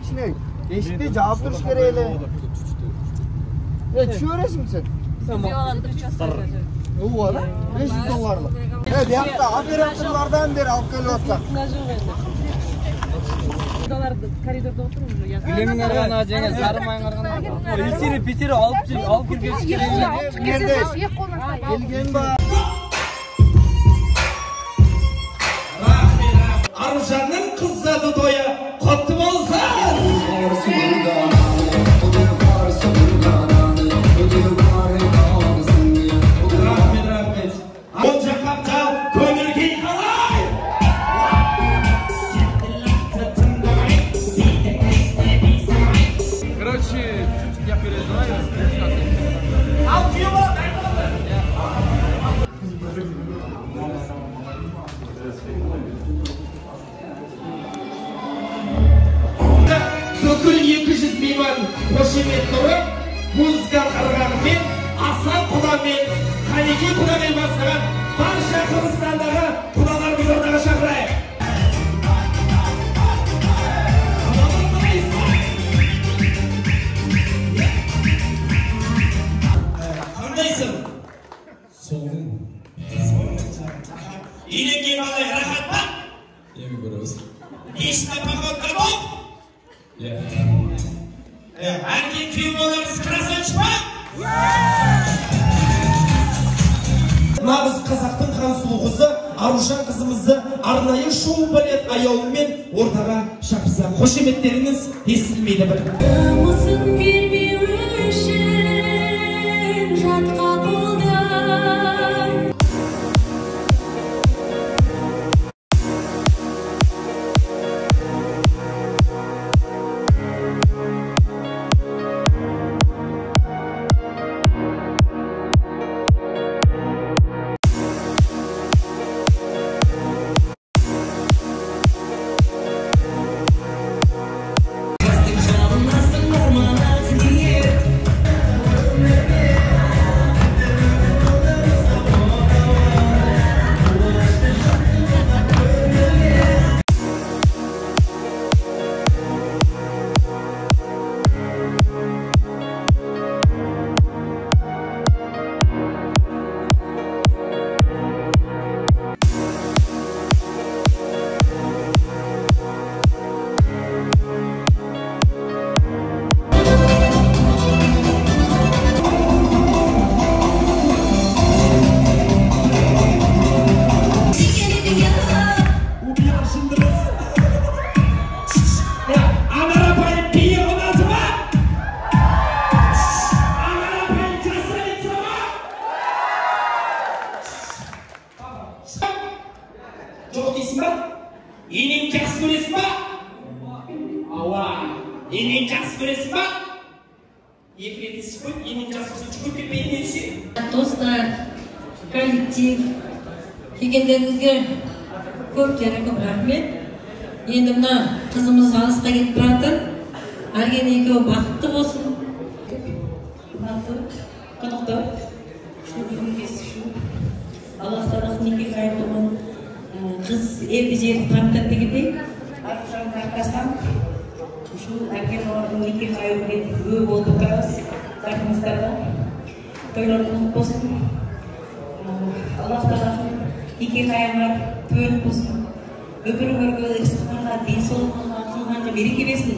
кичине эшикти жаап туруш керек эле. Түшө бересиңби сен? Ооба да. 500 долларлык. Биякта операторлордон бери алып келип атсак. Коридорда отурмун уже. Билемиңер гана жеңе сарымайыңар гана. Питери алып киргенсиз керек. Келген ба? Arşanın kızladı doya kottu olsa. Бүкіл 200 миллион қошемет тұрып, музыка қырғанымен, Асан құдамен, Қанеки құдамен бастаған барша Қырғызстандағы құдаларымыз ордаға шақырайық. Қандайсың? Соғын. Үйленген қалай рахат па? Еми көріңіз. Ешті походка бол? Әрген күйеу боларыз красавчик па? Нағыз қазақтың хан сұлу қызы Арушан қызымызды арнайы шоу балет аяулымен ортаға шақырса, қошеметтеріңіз естілмейді бір. Намысын бермеу үшін жатқа қолдар. Жоқ дейсің ба? Енең жақсы көресің ба? Ауа, енең жақсы көресің ба? Екі рет естіп қойып, енең жақсы көрсін, жүгіріп кетпейін десе. Достар, коллектив, келгендеріңізге көп рахмет. Енді мына қызымыз алысқа кетіп баратыр. Әрген екеуі бақытты болсын. Қонақтар, Аллахтан неке қайырдымын. Қыз екі жерді танытады дегендей, Арушанның арқасынан әрген олардың неке қайырымен үй болып отырамыз. Рахматтарда тойлардың ұмыт болсын. Аллахтан неке қайырмар төрт болсын. Өміріңізге ыстыққа, денсаулығыңа, ақылыңа береке берсін.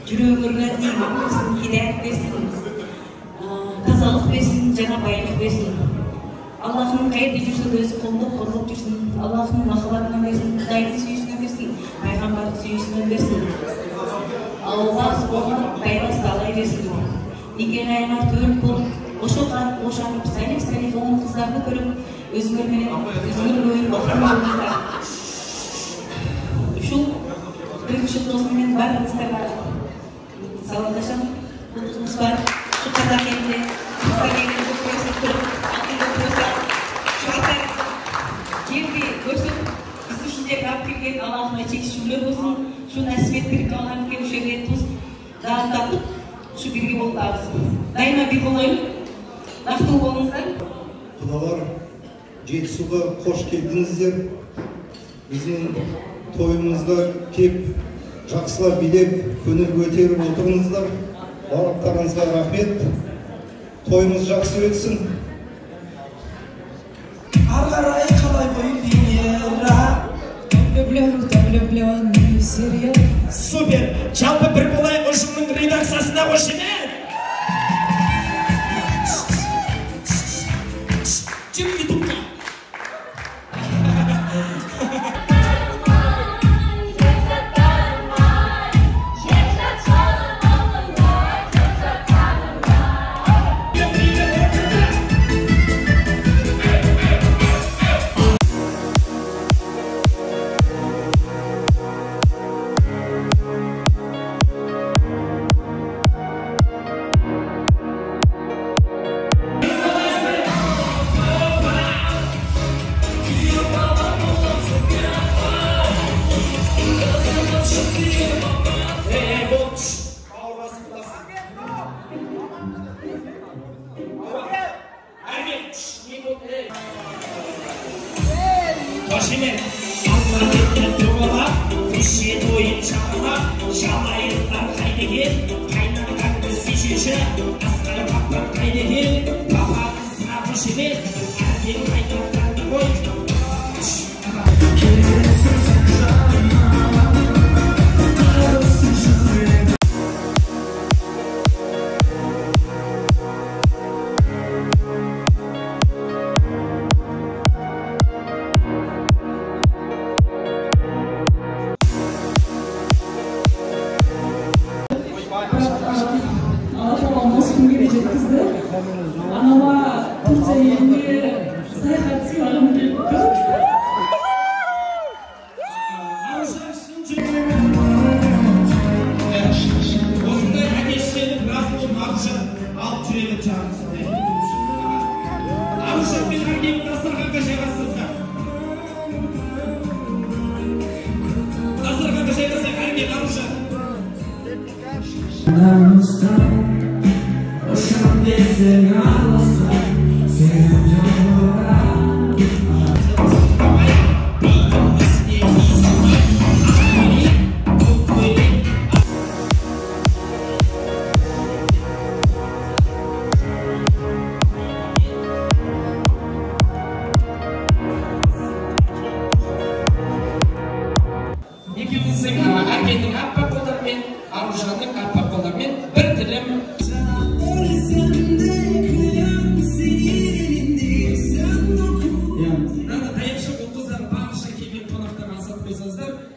Жүрегіңізге иман берсін, хидаят берсін. Тазалық берсін, жаңа баянық берсін. Аллахның қайда жүрсін өзі қолдап жүрсін. Аллахның махаббатынан берсін, Құдайдың сүйісінен берсін, пайғамбардың сүйісінен берсін. Аллах болған байлас талай берсін. Неке қайырмар төрт болып, қошанып, сәлем болған қыздарды көріп, өзіңір ойын бақырма болыңыздар. Шул бірінші досымен барыңыздарға саламдашам. Құлдығымыз бар. Şu қазақ елінде, қазақ елінде көрсетіп тұрып, алтынды көрсетіп, шуатар елде көрсетіп, біз үшін де қап келген Аллахыма чексіз шүкірлер болсын. Şu нәсібет бірге алған кен үшерге тұз дағындатып, şu бірге болтабыз. Дайыма бір болайын, нақты болыңыздар. Құдалар, Жетісуға қош келдіңіздер. Біздің тойымызға кеп жақсылап билеп, көңіл көтеріп отырыңыздар. Барлықтарыңызға рахмет. Тойымыз жақсы өтсін. Ары қарай қалай Супер! Жалпы бір болай ұжымның редакциясына қошемет! Чем ютубка? Başımın Allah'ın tuğla, fişi toyun çağla, şalayırlar kaydegir, kaynarkan kısışışı, asları bakmak kaydegir, baba kızına başımın, erken kaynarkan koy. Anama Türkçe yenge seyahat sıyalım dedi. Osmanlı ateşlerini bıraktığı marşa alt türevi çağırsın. Aruşak bir hangi nasırga kaşagasızlar. Nasırga kaşagasızlar hangi aruşak. İkimizin erkeğin appak kollarымен, aruşanın appak kollarымен bir dilim.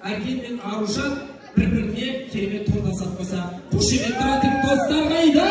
Erkeğin мен Aruşan bir-birine keremет to'rda sat qo'ysa, qo'shib aytib dostlar qayda?